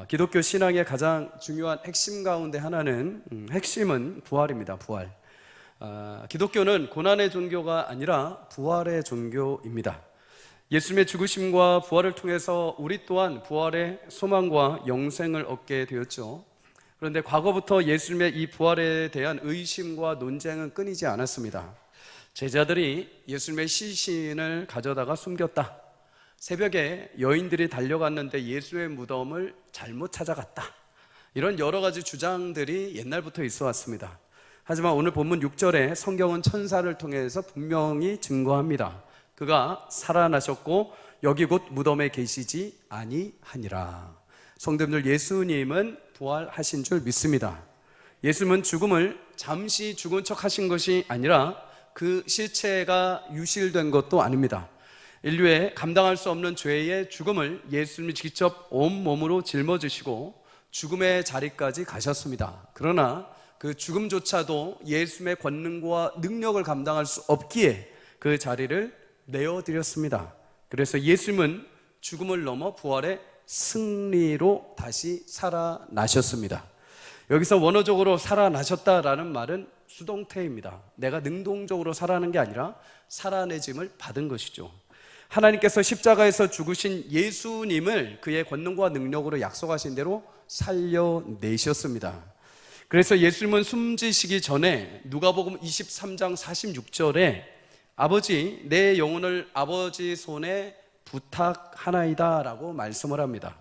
기독교 신앙의 가장 중요한 핵심 가운데 하나는 핵심은 부활입니다. 부활. 기독교는 고난의 종교가 아니라 부활의 종교입니다. 예수님의 죽으심과 부활을 통해서 우리 또한 부활의 소망과 영생을 얻게 되었죠. 그런데 과거부터 예수님의 이 부활에 대한 의심과 논쟁은 끊이지 않았습니다. 제자들이 예수님의 시신을 가져다가 숨겼다. 새벽에 여인들이 달려갔는데 예수의 무덤을 잘못 찾아갔다. 이런 여러 가지 주장들이 옛날부터 있어 왔습니다. 하지만 오늘 본문 6절에 성경은 천사를 통해서 분명히 증거합니다. 그가 살아나셨고 여기 곧 무덤에 계시지 아니하니라. 성도님들, 예수님은 부활하신 줄 믿습니다. 예수님은 죽음을 잠시 죽은 척 하신 것이 아니라 그 실체가 유실된 것도 아닙니다. 인류의 감당할 수 없는 죄의 죽음을 예수님이 직접 온몸으로 짊어지시고 죽음의 자리까지 가셨습니다. 그러나 그 죽음조차도 예수님의 권능과 능력을 감당할 수 없기에 그 자리를 내어드렸습니다. 그래서 예수님은 죽음을 넘어 부활의 승리로 다시 살아나셨습니다. 여기서 원어적으로 살아나셨다라는 말은 수동태입니다. 내가 능동적으로 살아나는 게 아니라 살아내짐을 받은 것이죠. 하나님께서 십자가에서 죽으신 예수님을 그의 권능과 능력으로 약속하신 대로 살려내셨습니다. 그래서 예수님은 숨지시기 전에 누가복음 23장 46절에 아버지, 내 영혼을 아버지 손에 부탁하나이다 라고 말씀을 합니다.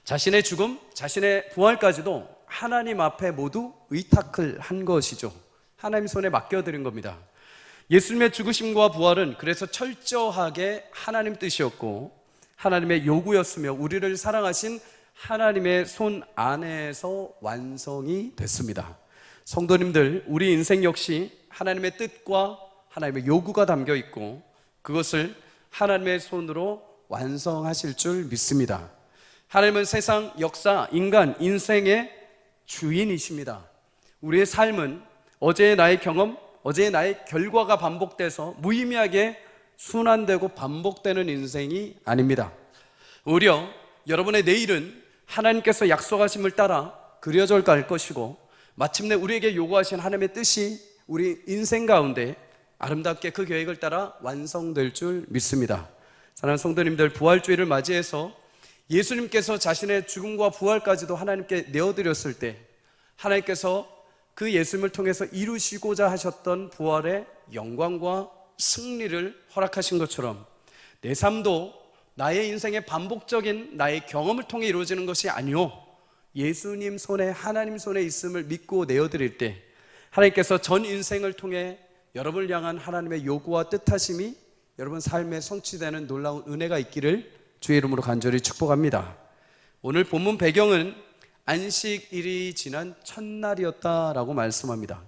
자신의 죽음, 자신의 부활까지도 하나님 앞에 모두 의탁을 한 것이죠. 하나님 손에 맡겨드린 겁니다. 예수님의 죽으심과 부활은 그래서 철저하게 하나님 뜻이었고 하나님의 요구였으며 우리를 사랑하신 하나님의 손 안에서 완성이 됐습니다. 성도님들, 우리 인생 역시 하나님의 뜻과 하나님의 요구가 담겨 있고 그것을 하나님의 손으로 완성하실 줄 믿습니다. 하나님은 세상, 역사, 인간, 인생의 주인이십니다. 우리의 삶은 어제의 나의 경험, 어제의 나의 결과가 반복돼서 무의미하게 순환되고 반복되는 인생이 아닙니다. 오히려 여러분의 내일은 하나님께서 약속하심을 따라 그려져 갈 것이고 마침내 우리에게 요구하신 하나님의 뜻이 우리 인생 가운데 아름답게 그 계획을 따라 완성될 줄 믿습니다. 사랑하는 성도님들, 부활주의를 맞이해서 예수님께서 자신의 죽음과 부활까지도 하나님께 내어드렸을 때 하나님께서 그 예수님을 통해서 이루시고자 하셨던 부활의 영광과 승리를 허락하신 것처럼 내 삶도 나의 인생의 반복적인 나의 경험을 통해 이루어지는 것이 아니오 예수님 손에, 하나님 손에 있음을 믿고 내어드릴 때 하나님께서 전 인생을 통해 여러분을 향한 하나님의 요구와 뜻하심이 여러분 삶에 성취되는 놀라운 은혜가 있기를 주의 이름으로 간절히 축복합니다. 오늘 본문 배경은 안식일이 지난 첫날이었다라고 말씀합니다.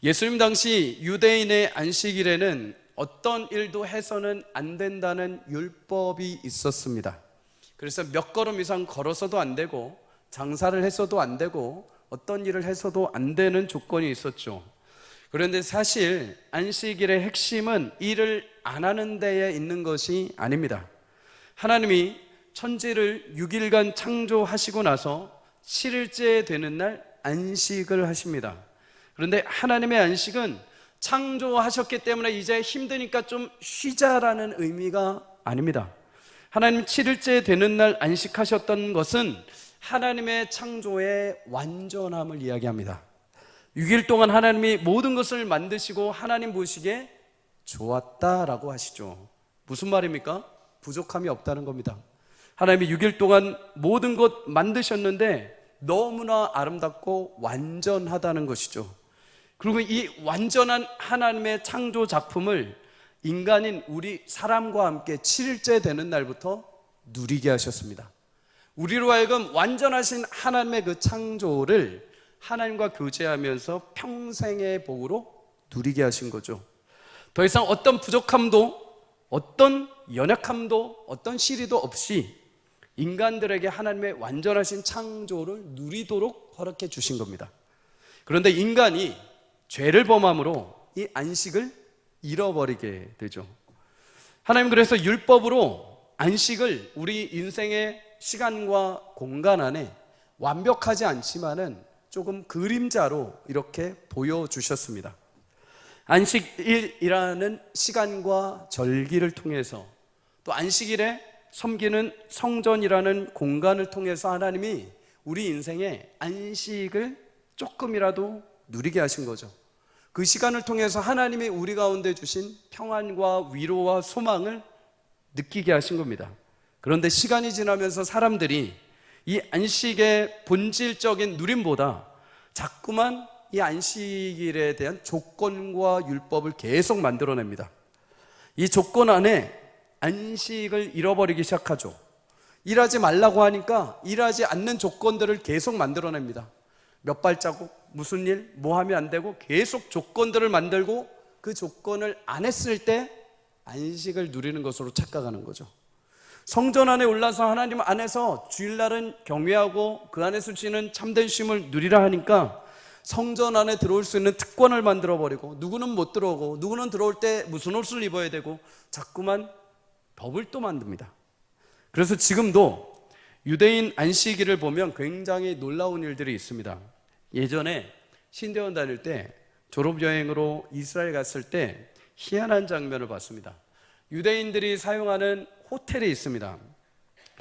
예수님 당시 유대인의 안식일에는 어떤 일도 해서는 안 된다는 율법이 있었습니다. 그래서 몇 걸음 이상 걸어서도 안 되고 장사를 해서도 안 되고 어떤 일을 해서도 안 되는 조건이 있었죠. 그런데 사실 안식일의 핵심은 일을 안 하는 데에 있는 것이 아닙니다. 하나님이 천지를 6일간 창조하시고 나서 7일째 되는 날 안식을 하십니다. 그런데 하나님의 안식은 창조하셨기 때문에 이제 힘드니까 좀 쉬자라는 의미가 아닙니다. 하나님 7일째 되는 날 안식하셨던 것은 하나님의 창조의 완전함을 이야기합니다. 6일 동안 하나님이 모든 것을 만드시고 하나님 보시기에 좋았다라고 하시죠. 무슨 말입니까? 부족함이 없다는 겁니다. 하나님이 6일 동안 모든 것 만드셨는데 너무나 아름답고 완전하다는 것이죠. 그리고 이 완전한 하나님의 창조 작품을 인간인 우리 사람과 함께 7일째 되는 날부터 누리게 하셨습니다. 우리로 하여금 완전하신 하나님의 그 창조를 하나님과 교제하면서 평생의 복으로 누리게 하신 거죠. 더 이상 어떤 부족함도 어떤 연약함도 어떤 시리도 없이 인간들에게 하나님의 완전하신 창조를 누리도록 허락해 주신 겁니다. 그런데 인간이 죄를 범함으로 이 안식을 잃어버리게 되죠. 하나님 그래서 율법으로 안식을 우리 인생의 시간과 공간 안에 완벽하지 않지만은 조금 그림자로 이렇게 보여주셨습니다. 안식일이라는 시간과 절기를 통해서, 또 안식일에 섬기는 성전이라는 공간을 통해서 하나님이 우리 인생에 안식을 조금이라도 누리게 하신 거죠. 그 시간을 통해서 하나님이 우리 가운데 주신 평안과 위로와 소망을 느끼게 하신 겁니다. 그런데 시간이 지나면서 사람들이 이 안식의 본질적인 누림보다 자꾸만 이 안식일에 대한 조건과 율법을 계속 만들어냅니다. 이 조건 안에 안식을 잃어버리기 시작하죠. 일하지 말라고 하니까 일하지 않는 조건들을 계속 만들어냅니다. 몇 발자국, 무슨 일, 뭐 하면 안 되고 계속 조건들을 만들고 그 조건을 안 했을 때 안식을 누리는 것으로 착각하는 거죠. 성전 안에 올라서 하나님 안에서 주일날은 경외하고 그 안에서 주시는 참된 쉼을 누리라 하니까 성전 안에 들어올 수 있는 특권을 만들어버리고, 누구는 못 들어오고 누구는 들어올 때 무슨 옷을 입어야 되고 자꾸만 법을 또 만듭니다. 그래서 지금도 유대인 안식일을 보면 굉장히 놀라운 일들이 있습니다. 예전에 신대원 다닐 때 졸업여행으로 이스라엘 갔을 때 희한한 장면을 봤습니다. 유대인들이 사용하는 호텔이 있습니다.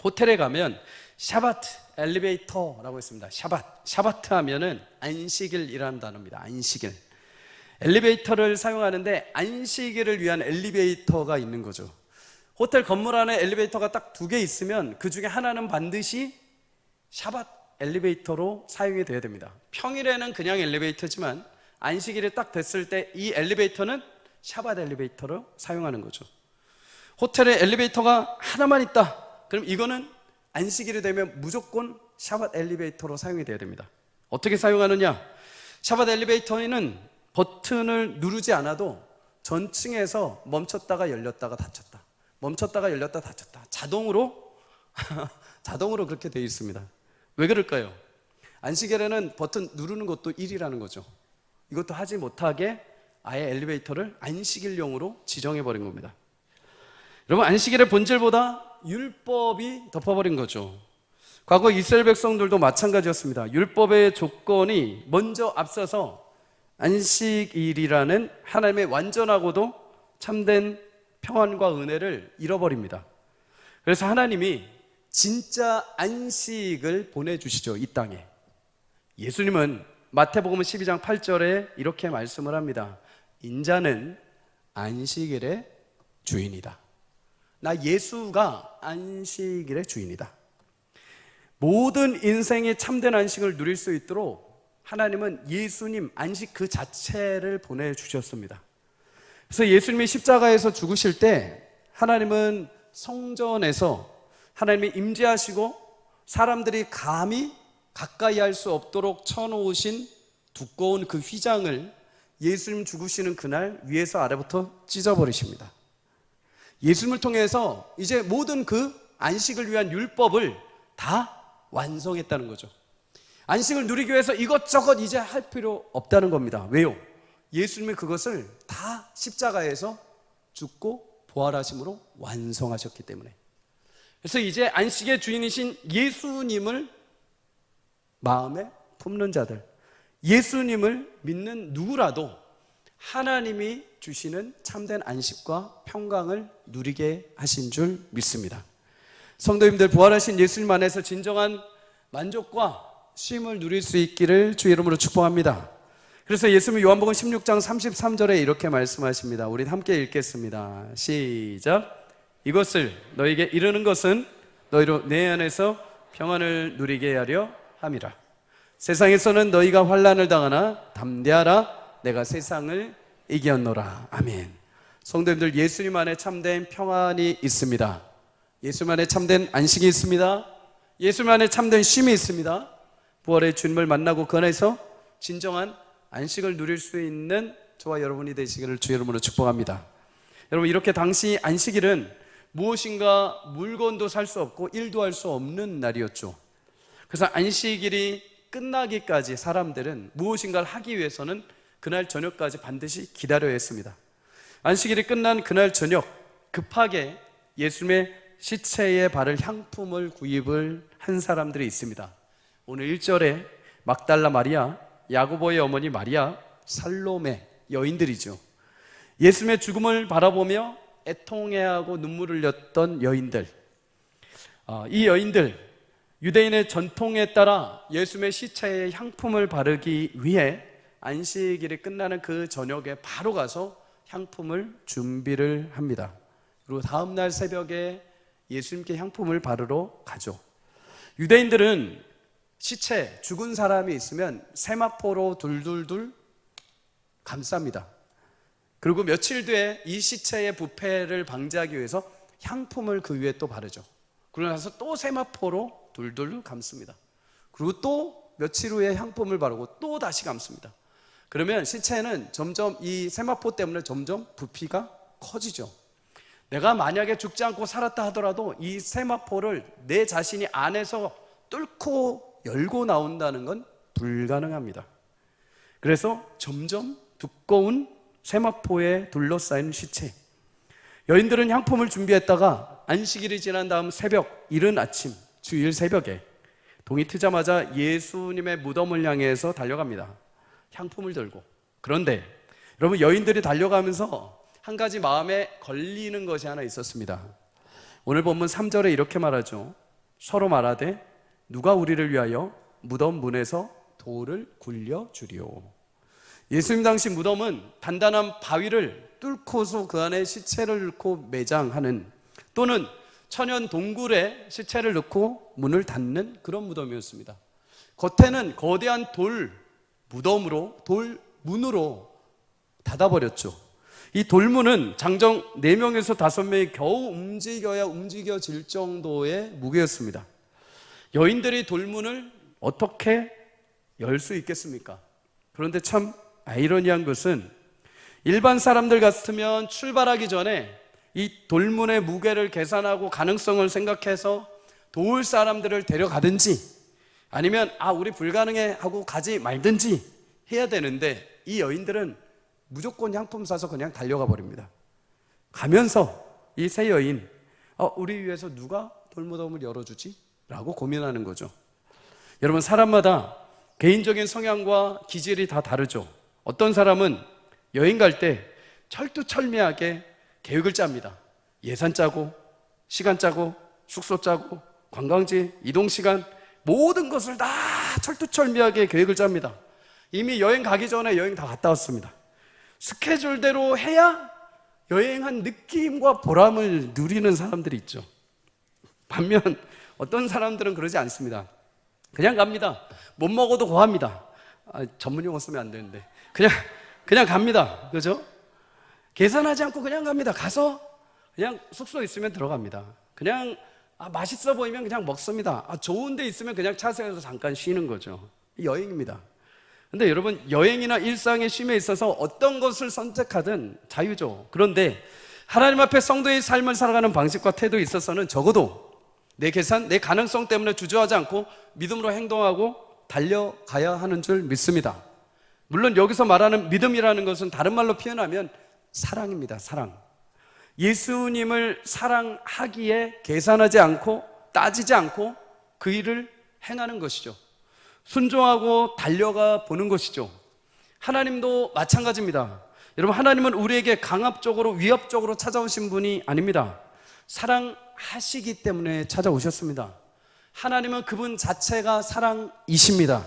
호텔에 가면 샤바트 엘리베이터라고 있습니다. 샤바트 하면은 안식일이라는 단어입니다. 안식일. 엘리베이터를 사용하는데 안식일을 위한 엘리베이터가 있는 거죠. 호텔 건물 안에 엘리베이터가 딱 2개 있으면 그 중에 하나는 반드시 샤바트 엘리베이터로 사용이 돼야 됩니다. 평일에는 그냥 엘리베이터지만 안식일이 딱 됐을 때 이 엘리베이터는 샤바트 엘리베이터로 사용하는 거죠. 호텔에 엘리베이터가 하나만 있다. 그럼 이거는 안식일이 되면 무조건 샤바트 엘리베이터로 사용이 돼야 됩니다. 어떻게 사용하느냐? 샤바트 엘리베이터에는 버튼을 누르지 않아도 전층에서 멈췄다가 열렸다가 닫혔다, 멈췄다가 열렸다 닫혔다, 자동으로 그렇게 되어 있습니다. 왜 그럴까요? 안식일에는 버튼 누르는 것도 일이라는 거죠. 이것도 하지 못하게 아예 엘리베이터를 안식일용으로 지정해버린 겁니다. 여러분, 안식일의 본질보다 율법이 덮어버린 거죠. 과거 이스라엘 백성들도 마찬가지였습니다. 율법의 조건이 먼저 앞서서 안식일이라는 하나님의 완전하고도 참된 평안과 은혜를 잃어버립니다. 그래서 하나님이 진짜 안식을 보내주시죠, 이 땅에. 예수님은 마태복음 12장 8절에 이렇게 말씀을 합니다. 인자는 안식일의 주인이다. 나 예수가 안식일의 주인이다. 모든 인생의 참된 안식을 누릴 수 있도록 하나님은 예수님 안식 그 자체를 보내주셨습니다. 그래서 예수님이 십자가에서 죽으실 때 하나님은 성전에서 하나님이 임재하시고 사람들이 감히 가까이 할 수 없도록 쳐놓으신 두꺼운 그 휘장을 예수님 죽으시는 그날 위에서 아래부터 찢어버리십니다. 예수님을 통해서 이제 모든 그 안식을 위한 율법을 다 완성했다는 거죠. 안식을 누리기 위해서 이것저것 이제 할 필요 없다는 겁니다. 왜요? 예수님이 그것을 다 십자가에서 죽고 부활하심으로 완성하셨기 때문에. 그래서 이제 안식의 주인이신 예수님을 마음에 품는 자들, 예수님을 믿는 누구라도 하나님이 주시는 참된 안식과 평강을 누리게 하신 줄 믿습니다. 성도님들, 부활하신 예수님 안에서 진정한 만족과 쉼을 누릴 수 있기를 주의 이름으로 축복합니다. 그래서 예수님이 요한복음 16장 33절에 이렇게 말씀하십니다. 우리 함께 읽겠습니다. 시작. 이것을 너에게 이르는 것은 너희로 내 안에서 평안을 누리게 하려 함이라. 세상에서는 너희가 환난을 당하나 담대하라. 내가 세상을 이겼노라. 아멘. 성도님들, 예수님 안에 참된 평안이 있습니다. 예수님 안에 참된 안식이 있습니다. 예수님 안에 참된 쉼이 있습니다. 부활의 주님을 만나고 그 안에서 진정한 안식을 누릴 수 있는 저와 여러분이 되시기를 주의 이름으로 축복합니다. 여러분, 이렇게 당시 안식일은 무엇인가 물건도 살 수 없고 일도 할 수 없는 날이었죠. 그래서 안식일이 끝나기까지 사람들은 무엇인가를 하기 위해서는 그날 저녁까지 반드시 기다려야 했습니다. 안식일이 끝난 그날 저녁, 급하게 예수님의 시체에 바를 향품을 구입을 한 사람들이 있습니다. 오늘 1절에 막달라 마리아, 야고보의 어머니 마리아, 살로메 여인들이죠. 예수님의 죽음을 바라보며 애통해하고 눈물을 흘렸던 여인들. 이 여인들, 유대인의 전통에 따라 예수님의 시체에 향품을 바르기 위해 안식일이 끝나는 그 저녁에 바로 가서 향품을 준비를 합니다. 그리고 다음날 새벽에 예수님께 향품을 바르러 가죠. 유대인들은 시체, 죽은 사람이 있으면 세마포로 둘둘둘 감쌉니다. 그리고 며칠 뒤에 이 시체의 부패를 방지하기 위해서 향품을 그 위에 또 바르죠. 그러고 나서 또 세마포로 둘둘 감습니다. 그리고 또 며칠 후에 향품을 바르고 또 다시 감습니다. 그러면 시체는 점점 이 세마포 때문에 점점 부피가 커지죠. 내가 만약에 죽지 않고 살았다 하더라도 이 세마포를 내 자신이 안에서 뚫고 열고 나온다는 건 불가능합니다. 그래서 점점 두꺼운 세마포에 둘러싸인 시체. 여인들은 향품을 준비했다가 안식일이 지난 다음 새벽, 이른 아침, 주일 새벽에 동이 트자마자 예수님의 무덤을 향해서 달려갑니다. 향품을 들고. 그런데 여러분, 여인들이 달려가면서 한 가지 마음에 걸리는 것이 하나 있었습니다. 오늘 본문 3절에 이렇게 말하죠. 서로 말하되 누가 우리를 위하여 무덤 문에서 돌을 굴려주리오. 예수님 당시 무덤은 단단한 바위를 뚫고서 그 안에 시체를 넣고 매장하는, 또는 천연 동굴에 시체를 넣고 문을 닫는 그런 무덤이었습니다. 겉에는 거대한 돌 무덤으로, 돌 문으로 닫아버렸죠. 이 돌문은 장정 4명에서 5명이 겨우 움직여야 움직여질 정도의 무게였습니다. 여인들이 돌문을 어떻게 열 수 있겠습니까? 그런데 참 아이러니한 것은 일반 사람들 같으면 출발하기 전에 이 돌문의 무게를 계산하고 가능성을 생각해서 도울 사람들을 데려가든지 아니면 우리 불가능해 하고 가지 말든지 해야 되는데, 이 여인들은 무조건 향품 사서 그냥 달려가 버립니다. 가면서 이 세 여인, 우리 위해서 누가 돌무덤을 열어주지? 라고 고민하는 거죠. 여러분, 사람마다 개인적인 성향과 기질이 다 다르죠. 어떤 사람은 여행 갈 때 철두철미하게 계획을 짭니다. 예산 짜고, 시간 짜고, 숙소 짜고, 관광지, 이동시간, 모든 것을 다 철두철미하게 계획을 짭니다. 이미 여행 가기 전에 여행 다 갔다 왔습니다. 스케줄대로 해야 여행한 느낌과 보람을 누리는 사람들이 있죠. 반면 어떤 사람들은 그러지 않습니다. 그냥 갑니다. 못 먹어도 고합니다. 전문 용어 쓰면 안 되는데 그냥 갑니다. 그죠? 계산하지 않고 그냥 갑니다. 가서 그냥 숙소 있으면 들어갑니다. 그냥 맛있어 보이면 그냥 먹습니다. 좋은 데 있으면 그냥 차 세워서 잠깐 쉬는 거죠. 여행입니다. 근데 여러분, 여행이나 일상의 쉼에 있어서 어떤 것을 선택하든 자유죠. 그런데 하나님 앞에 성도의 삶을 살아가는 방식과 태도에 있어서는 적어도 내 계산, 내 가능성 때문에 주저하지 않고 믿음으로 행동하고 달려가야 하는 줄 믿습니다. 물론 여기서 말하는 믿음이라는 것은 다른 말로 표현하면 사랑입니다. 사랑. 예수님을 사랑하기에 계산하지 않고 따지지 않고 그 일을 행하는 것이죠. 순종하고 달려가 보는 것이죠. 하나님도 마찬가지입니다. 여러분, 하나님은 우리에게 강압적으로 위협적으로 찾아오신 분이 아닙니다. 사랑하시기 때문에 찾아오셨습니다. 하나님은 그분 자체가 사랑이십니다.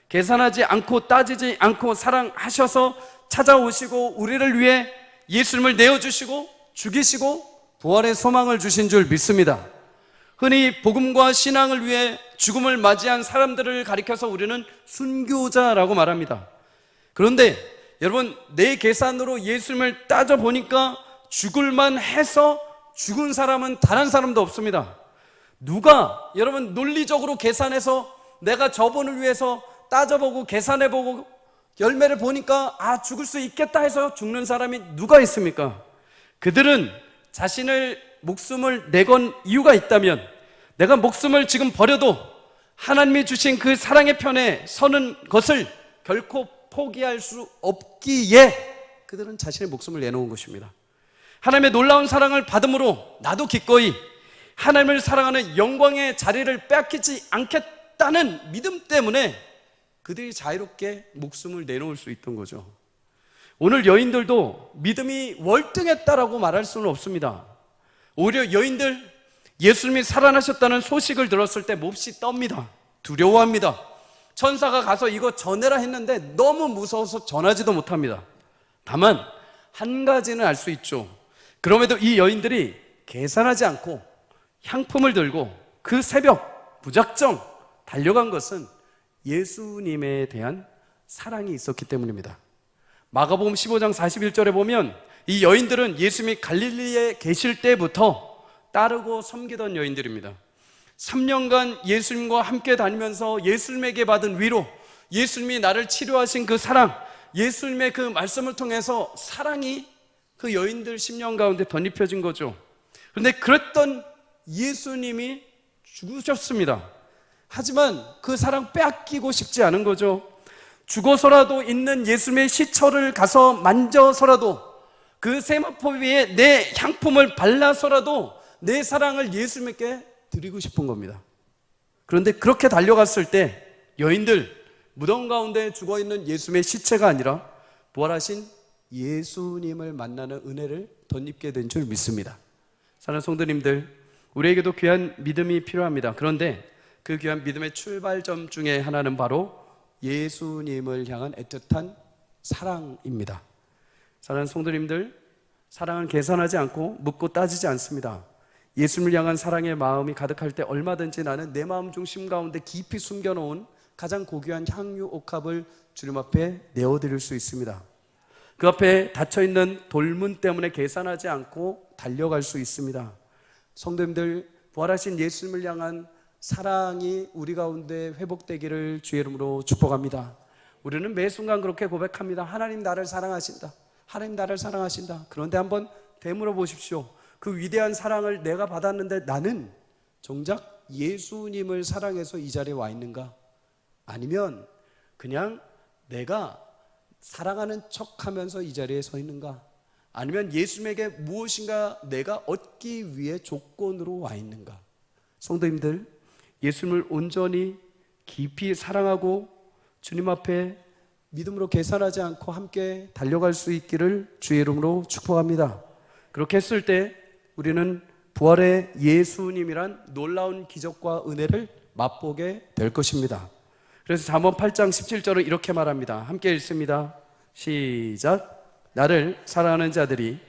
계산하지 않고 따지지 않고 사랑하셔서 찾아오시고 우리를 위해 예수님을 내어주시고 죽이시고 부활의 소망을 주신 줄 믿습니다. 흔히 복음과 신앙을 위해 죽음을 맞이한 사람들을 가리켜서 우리는 순교자라고 말합니다. 그런데 여러분, 내 계산으로 예수님을 따져보니까 죽을만 해서 죽은 사람은 단 한 사람도 없습니다. 누가 여러분 논리적으로 계산해서 내가 저분을 위해서 따져보고 계산해보고 열매를 보니까 죽을 수 있겠다 해서 죽는 사람이 누가 있습니까? 그들은 자신을 목숨을 내건 이유가 있다면, 내가 목숨을 지금 버려도 하나님이 주신 그 사랑의 편에 서는 것을 결코 포기할 수 없기에 그들은 자신의 목숨을 내놓은 것입니다. 하나님의 놀라운 사랑을 받음으로 나도 기꺼이 하나님을 사랑하는 영광의 자리를 빼앗기지 않겠다는 믿음 때문에 그들이 자유롭게 목숨을 내놓을 수 있던 거죠. 오늘 여인들도 믿음이 월등했다라고 말할 수는 없습니다. 오히려 여인들, 예수님이 살아나셨다는 소식을 들었을 때 몹시 떱니다. 두려워합니다. 천사가 가서 이거 전해라 했는데 너무 무서워서 전하지도 못합니다. 다만 한 가지는 알 수 있죠. 그럼에도 이 여인들이 계산하지 않고 향품을 들고 그 새벽 무작정 달려간 것은 예수님에 대한 사랑이 있었기 때문입니다. 마가복음 15장 41절에 보면 이 여인들은 예수님이 갈릴리에 계실 때부터 따르고 섬기던 여인들입니다. 3년간 예수님과 함께 다니면서 예수님에게 받은 위로, 예수님이 나를 치료하신 그 사랑, 예수님의 그 말씀을 통해서 사랑이 그 여인들 심령 가운데 덧입혀진 거죠. 그런데 그랬던 예수님이 죽으셨습니다. 하지만 그 사랑 빼앗기고 싶지 않은 거죠. 죽어서라도 있는 예수님의 시체를 가서 만져서라도 그 세마포 위에 내 향품을 발라서라도 내 사랑을 예수님께 드리고 싶은 겁니다. 그런데 그렇게 달려갔을 때 여인들, 무덤 가운데 죽어있는 예수님의 시체가 아니라 부활하신 예수님을 만나는 은혜를 덧입게 된 줄 믿습니다. 사랑하는 성도님들, 우리에게도 귀한 믿음이 필요합니다. 그런데 그 귀한 믿음의 출발점 중에 하나는 바로 예수님을 향한 애틋한 사랑입니다. 사랑하는 성도님들, 사랑은 계산하지 않고 묻고 따지지 않습니다. 예수님을 향한 사랑의 마음이 가득할 때 얼마든지 나는 내 마음 중심 가운데 깊이 숨겨놓은 가장 고귀한 향유 옥합을 주님 앞에 내어드릴 수 있습니다. 그 앞에 닫혀있는 돌문 때문에 계산하지 않고 달려갈 수 있습니다. 성도님들, 부활하신 예수님을 향한 사랑이 우리 가운데 회복되기를 주의 이름으로 축복합니다. 우리는 매 순간 그렇게 고백합니다. 하나님 나를 사랑하신다. 하나님 나를 사랑하신다. 그런데 한번 되물어 보십시오. 그 위대한 사랑을 내가 받았는데 나는 정작 예수님을 사랑해서 이 자리에 와 있는가? 아니면 그냥 내가 사랑하는 척하면서 이 자리에 서 있는가? 아니면 예수님에게 무엇인가 내가 얻기 위해 조건으로 와 있는가? 성도님들, 예수님을 온전히 깊이 사랑하고 주님 앞에 믿음으로 계산하지 않고 함께 달려갈 수 있기를 주의 이름으로 축복합니다. 그렇게 했을 때 우리는 부활의 예수님이란 놀라운 기적과 은혜를 맛보게 될 것입니다. 그래서 잠언 8장 17절을 이렇게 말합니다. 함께 읽습니다. 시작. 나를 사랑하는 자들이,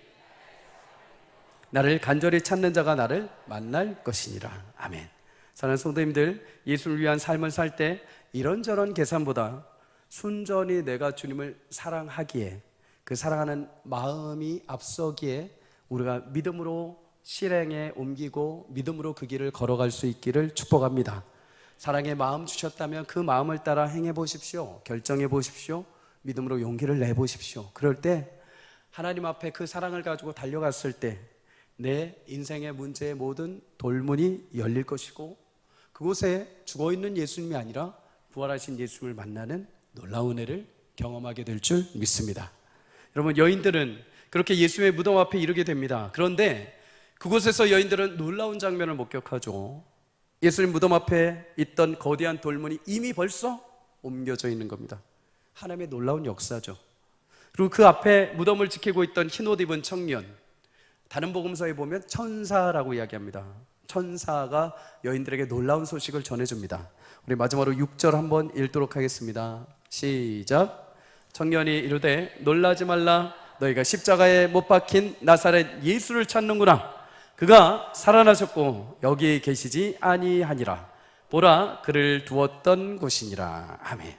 나를 간절히 찾는 자가 나를 만날 것이니라. 아멘. 사랑하는 성도님들, 예수를 위한 삶을 살 때 이런저런 계산보다 순전히 내가 주님을 사랑하기에, 그 사랑하는 마음이 앞서기에 우리가 믿음으로 실행에 옮기고 믿음으로 그 길을 걸어갈 수 있기를 축복합니다. 사랑의 마음 주셨다면 그 마음을 따라 행해 보십시오. 결정해 보십시오. 믿음으로 용기를 내 보십시오. 그럴 때 하나님 앞에 그 사랑을 가지고 달려갔을 때 내 인생의 문제의 모든 돌문이 열릴 것이고, 그곳에 죽어있는 예수님이 아니라 부활하신 예수님을 만나는 놀라운 은혜를 경험하게 될 줄 믿습니다. 여러분, 여인들은 그렇게 예수님의 무덤 앞에 이르게 됩니다. 그런데 그곳에서 여인들은 놀라운 장면을 목격하죠. 예수님 무덤 앞에 있던 거대한 돌문이 이미 벌써 옮겨져 있는 겁니다. 하나님의 놀라운 역사죠. 그리고 그 앞에 무덤을 지키고 있던 흰옷 입은 청년, 다른 복음서에 보면 천사라고 이야기합니다. 천사가 여인들에게 놀라운 소식을 전해줍니다. 우리 마지막으로 6절 한번 읽도록 하겠습니다. 시작. 청년이 이르되 놀라지 말라. 너희가 십자가에 못 박힌 나사렛 예수를 찾는구나. 그가 살아나셨고 여기 계시지 아니하니라. 보라, 그를 두었던 곳이니라. 아멘.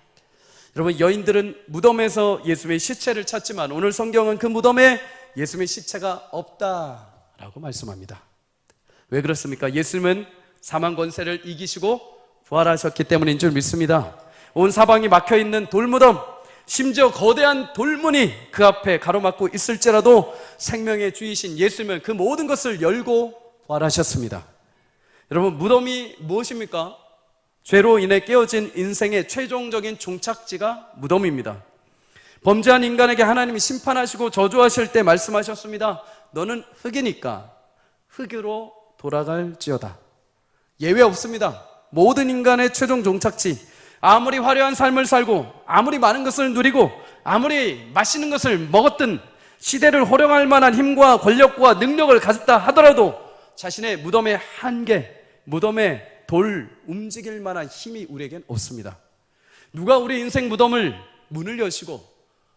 여러분, 여인들은 무덤에서 예수님의 시체를 찾지만 오늘 성경은 그 무덤에 예수님의 시체가 없다라고 말씀합니다. 왜 그렇습니까? 예수님은 사망 권세를 이기시고 부활하셨기 때문인 줄 믿습니다. 온 사방이 막혀있는 돌무덤, 심지어 거대한 돌문이 그 앞에 가로막고 있을지라도 생명의 주이신 예수님은 그 모든 것을 열고 부활하셨습니다. 여러분, 무덤이 무엇입니까? 죄로 인해 깨어진 인생의 최종적인 종착지가 무덤입니다. 범죄한 인간에게 하나님이 심판하시고 저주하실 때 말씀하셨습니다. 너는 흙이니까 흙으로 돌아갈지어다. 예외 없습니다. 모든 인간의 최종 종착지, 아무리 화려한 삶을 살고 아무리 많은 것을 누리고 아무리 맛있는 것을 먹었든 시대를 호령할 만한 힘과 권력과 능력을 가졌다 하더라도 자신의 무덤의 한계, 무덤에 돌 움직일 만한 힘이 우리에겐 없습니다. 누가 우리 인생 무덤을 문을 여시고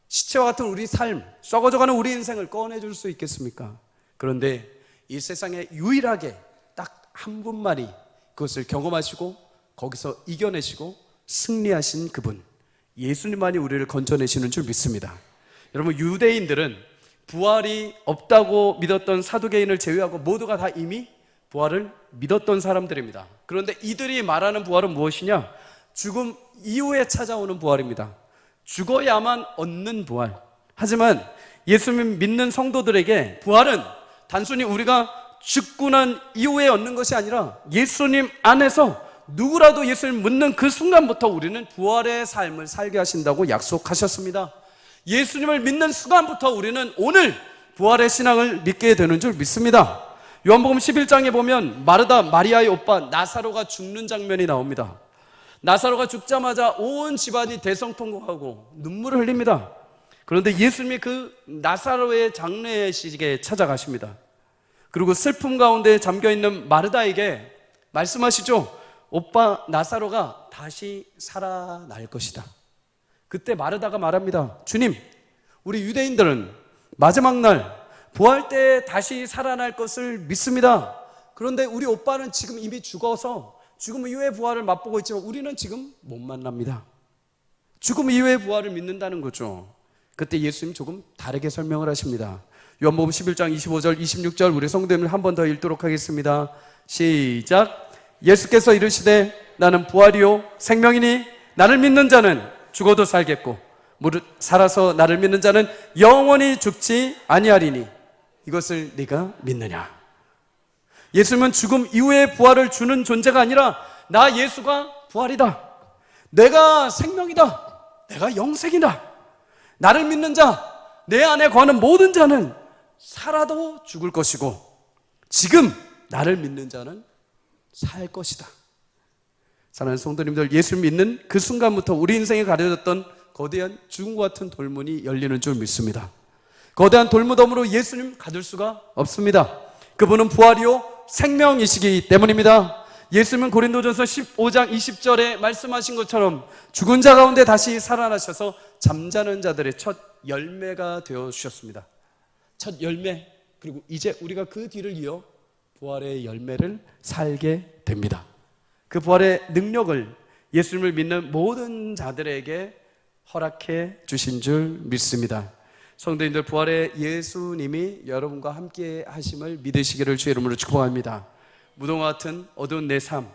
시체와 같은 우리 삶, 썩어져가는 우리 인생을 꺼내줄 수 있겠습니까? 그런데 이 세상에 유일하게 딱 한 분만이 그것을 경험하시고 거기서 이겨내시고 승리하신 그분, 예수님만이 우리를 건져내시는 줄 믿습니다. 여러분, 유대인들은 부활이 없다고 믿었던 사두개인을 제외하고 모두가 다 이미 부활을 믿었던 사람들입니다. 그런데 이들이 말하는 부활은 무엇이냐? 죽음 이후에 찾아오는 부활입니다. 죽어야만 얻는 부활. 하지만 예수님 믿는 성도들에게 부활은 단순히 우리가 죽고 난 이후에 얻는 것이 아니라 예수님 안에서 누구라도 예수를 믿는 그 순간부터 우리는 부활의 삶을 살게 하신다고 약속하셨습니다. 예수님을 믿는 순간부터 우리는 오늘 부활의 신앙을 믿게 되는 줄 믿습니다. 요한복음 11장에 보면 마르다 마리아의 오빠 나사로가 죽는 장면이 나옵니다. 나사로가 죽자마자 온 집안이 대성통곡하고 눈물을 흘립니다. 그런데 예수님이 그 나사로의 장례식에 찾아가십니다. 그리고 슬픔 가운데 잠겨있는 마르다에게 말씀하시죠. 오빠 나사로가 다시 살아날 것이다. 그때 마르다가 말합니다. 주님, 우리 유대인들은 마지막 날 부활 때 다시 살아날 것을 믿습니다. 그런데 우리 오빠는 지금 이미 죽어서 죽음 이후의 부활을 맛보고 있지만 우리는 지금 못 만납니다. 죽음 이후의 부활을 믿는다는 거죠. 그때 예수님 조금 다르게 설명을 하십니다. 요한복음 11장 25절 26절 우리 성도님을 한 번 더 읽도록 하겠습니다. 시작. 예수께서 이르시되 나는 부활이요 생명이니 나를 믿는 자는 죽어도 살겠고 무릇 살아서 나를 믿는 자는 영원히 죽지 아니하리니 이것을 네가 믿느냐? 예수님은 죽음 이후의 부활을 주는 존재가 아니라 나 예수가 부활이다. 내가 생명이다. 내가 영생이다. 나를 믿는 자, 내 안에 거하는 모든 자는 살아도 죽을 것이고 지금 나를 믿는 자는 살 것이다. 사랑하는 성도님들, 예수를 믿는 그 순간부터 우리 인생에 가려졌던 거대한 죽음과 같은 돌문이 열리는 줄 믿습니다. 거대한 돌무덤으로 예수님 가둘 수가 없습니다. 그분은 부활이요 생명이시기 때문입니다. 예수님은 고린도전서 15장 20절에 말씀하신 것처럼 죽은 자 가운데 다시 살아나셔서 잠자는 자들의 첫 열매가 되어주셨습니다. 첫 열매, 그리고 이제 우리가 그 뒤를 이어 부활의 열매를 살게 됩니다. 그 부활의 능력을 예수님을 믿는 모든 자들에게 허락해 주신 줄 믿습니다. 성도님들, 부활의 예수님이 여러분과 함께 하심을 믿으시기를 주의 이름으로 축복합니다. 무덤과 같은 어두운 내 삶,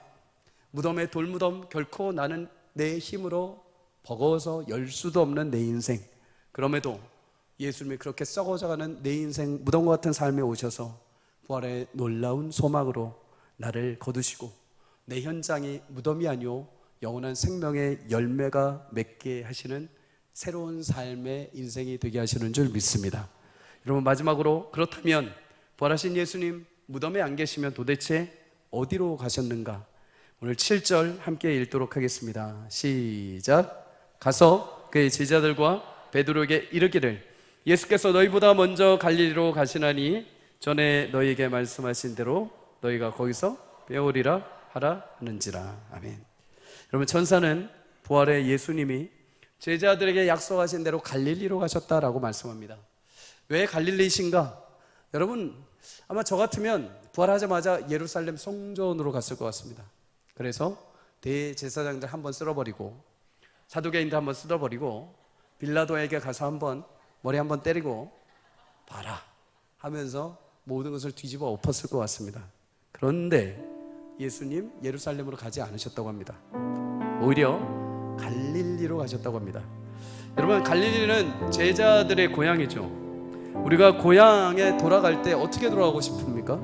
무덤의 돌무덤, 결코 나는 내 힘으로 버거워서 열 수도 없는 내 인생, 그럼에도 예수님이 그렇게 썩어져가는 내 인생 무덤과 같은 삶에 오셔서 부활의 놀라운 소망으로 나를 거두시고 내 현장이 무덤이 아니오 영원한 생명의 열매가 맺게 하시는 새로운 삶의 인생이 되게 하시는 줄 믿습니다. 여러분, 마지막으로 그렇다면 부활하신 예수님 무덤에 안 계시면 도대체 어디로 가셨는가? 오늘 7절 함께 읽도록 하겠습니다. 시작. 가서 그의 제자들과 베드로에게 이르기를 예수께서 너희보다 먼저 갈릴리로 가시나니 전에 너희에게 말씀하신 대로 너희가 거기서 배우리라 하라 하는지라. 아멘. 여러분, 천사는 부활의 예수님이 제자들에게 약속하신 대로 갈릴리로 가셨다라고 말씀합니다. 왜 갈릴리이신가? 여러분, 아마 저 같으면 부활하자마자 예루살렘 성전으로 갔을 것 같습니다. 그래서 대제사장들 한번 쓸어버리고 사두개인들 한번 쓸어버리고 빌라도에게 가서 한번 머리 한번 때리고 봐라 하면서 모든 것을 뒤집어 엎었을 것 같습니다. 그런데 예수님 예루살렘으로 가지 않으셨다고 합니다. 오히려 갈릴리로 가셨다고 합니다. 여러분, 갈릴리는 제자들의 고향이죠. 우리가 고향에 돌아갈 때 어떻게 돌아가고 싶습니까?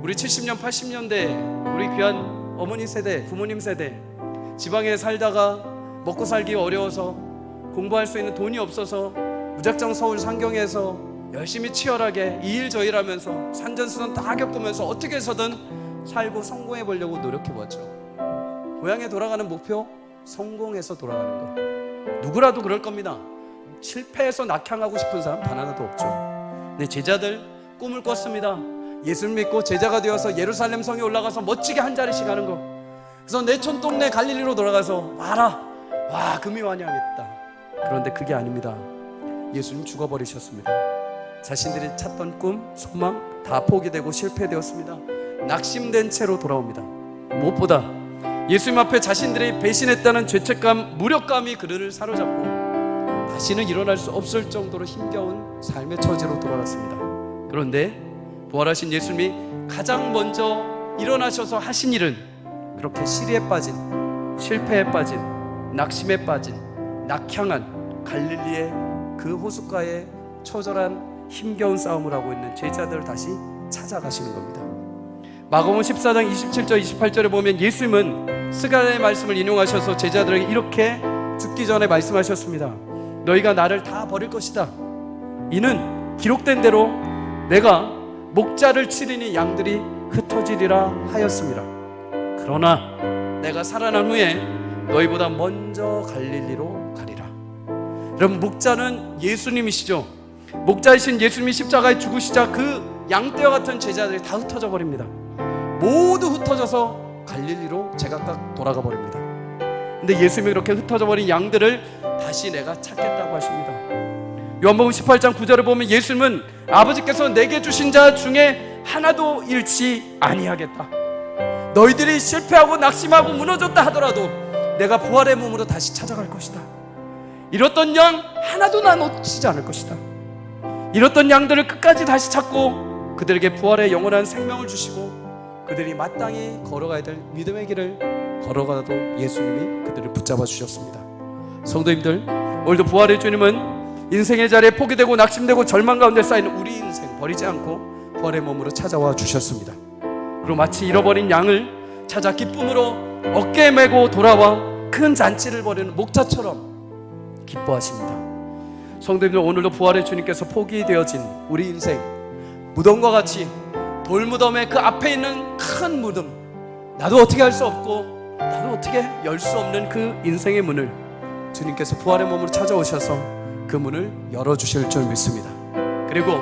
우리 70년, 80년대 우리 귀한 어머니 세대, 부모님 세대, 지방에 살다가 먹고 살기 어려워서 공부할 수 있는 돈이 없어서 무작정 서울 상경에서 열심히 치열하게 이 일 저 일 하면서 산전수전 다 겪으면서 어떻게 해서든 살고 성공해 보려고 노력해 보았죠. 고향에 돌아가는 목표, 성공해서 돌아가는 것. 누구라도 그럴 겁니다. 실패해서 낙향하고 싶은 사람 단 하나도 없죠. 내 제자들 꿈을 꿨습니다. 예수를 믿고 제자가 되어서 예루살렘 성에 올라가서 멋지게 한 자리씩 하는 거. 그래서 내촌 동네 갈릴리로 돌아가서 알아, 와 금이 환영했다. 그런데 그게 아닙니다. 예수님 죽어버리셨습니다. 자신들이 찾던 꿈, 소망 다 포기되고 실패되었습니다. 낙심된 채로 돌아옵니다. 무엇보다 예수님 앞에 자신들이 배신했다는 죄책감, 무력감이 그들을 사로잡고 다시는 일어날 수 없을 정도로 힘겨운 삶의 처지로 돌아갔습니다. 그런데 부활하신 예수님이 가장 먼저 일어나셔서 하신 일은 그렇게 시리에 빠진, 실패에 빠진, 낙심에 빠진, 낙향한 갈릴리의 그 호숫가에 처절한 힘겨운 싸움을 하고 있는 제자들을 다시 찾아가시는 겁니다. 마가복음 14장 27절 28절에 보면 예수님은 스가랴의 말씀을 인용하셔서 제자들에게 이렇게 죽기 전에 말씀하셨습니다. 너희가 나를 다 버릴 것이다. 이는 기록된 대로 내가 목자를 치리니 양들이 흩어지리라 하였습니다. 그러나 내가 살아난 후에 너희보다 먼저 갈릴리로 가리라. 여러분, 목자는 예수님이시죠. 목자이신 예수님이 십자가에 죽으시자 그 양떼와 같은 제자들이 다 흩어져 버립니다. 모두 흩어져서 갈릴리로 제각각 돌아가 버립니다. 근데 예수님이 그렇게 흩어져 버린 양들을 다시 내가 찾겠다고 하십니다. 요한복음 18장 9절에 보면 예수님은 아버지께서 내게 주신 자 중에 하나도 잃지 아니하겠다. 너희들이 실패하고 낙심하고 무너졌다 하더라도 내가 부활의 몸으로 다시 찾아갈 것이다. 잃었던 양 하나도 나 놓치지 않을 것이다. 잃었던 양들을 끝까지 다시 찾고 그들에게 부활의 영원한 생명을 주시고 그들이 마땅히 걸어가야 될 믿음의 길을 걸어가도 예수님이 그들을 붙잡아 주셨습니다. 성도님들, 오늘도 부활의 주님은 인생의 자리에 포기되고 낙심되고 절망 가운데 쌓이는 우리 인생 버리지 않고 부활의 몸으로 찾아와 주셨습니다. 그리고 마치 잃어버린 양을 찾아 기쁨으로 어깨에 메고 돌아와 큰 잔치를 벌이는 목자처럼 기뻐하십니다. 성도님들, 오늘도 부활의 주님께서 포기되어진 우리 인생 무덤과 같이 돌무덤의 그 앞에 있는 큰 무덤, 나도 어떻게 할 수 없고 나도 어떻게 열 수 없는 그 인생의 문을 주님께서 부활의 몸으로 찾아오셔서 그 문을 열어주실 줄 믿습니다. 그리고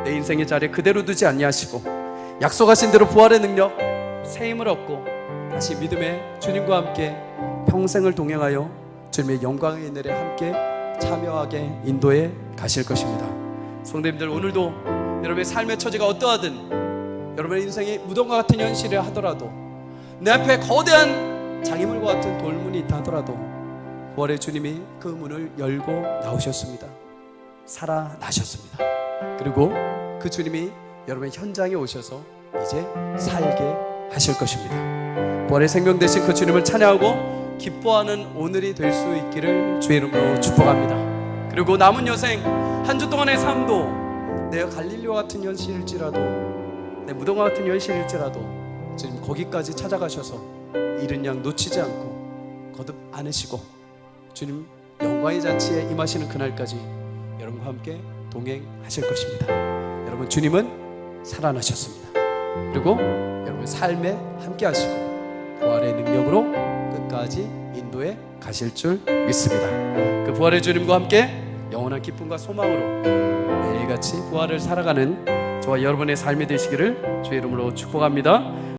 내 인생의 자리에 그대로 두지 아니하시고 약속하신 대로 부활의 능력, 새 힘을 얻고 다시 믿음의 주님과 함께 평생을 동행하여 주님의 영광의 인내에 함께 참여하게 인도해 가실 것입니다. 성도님들, 오늘도 여러분의 삶의 처지가 어떠하든 여러분의 인생이 무덤과 같은 현실을 하더라도 내 앞에 거대한 장애물과 같은 돌문이 있다 하더라도 부활의 주님이 그 문을 열고 나오셨습니다. 살아나셨습니다. 그리고 그 주님이 여러분의 현장에 오셔서 이제 살게 하실 것입니다. 부활의 생명 되신 그 주님을 찬양하고 기뻐하는 오늘이 될 수 있기를 주의 이름으로 축복합니다. 그리고 남은 여생 한 주 동안의 삶도 내가 갈릴리와 같은 현실일지라도 내 무덤과 같은 현실일지라도 주님 거기까지 찾아가셔서 잃은 양 놓치지 않고 거듭 안으시고 주님 영광의 잔치에 임하시는 그날까지 여러분과 함께 동행하실 것입니다. 여러분, 주님은 살아나셨습니다. 그리고 여러분의 삶에 함께 하시고 부활의 능력으로 끝까지 인도해 가실 줄 믿습니다. 그 부활의 주님과 함께 영원한 기쁨과 소망으로 매일같이 부활을 살아가는 저와 여러분의 삶이 되시기를 주의 이름으로 축복합니다.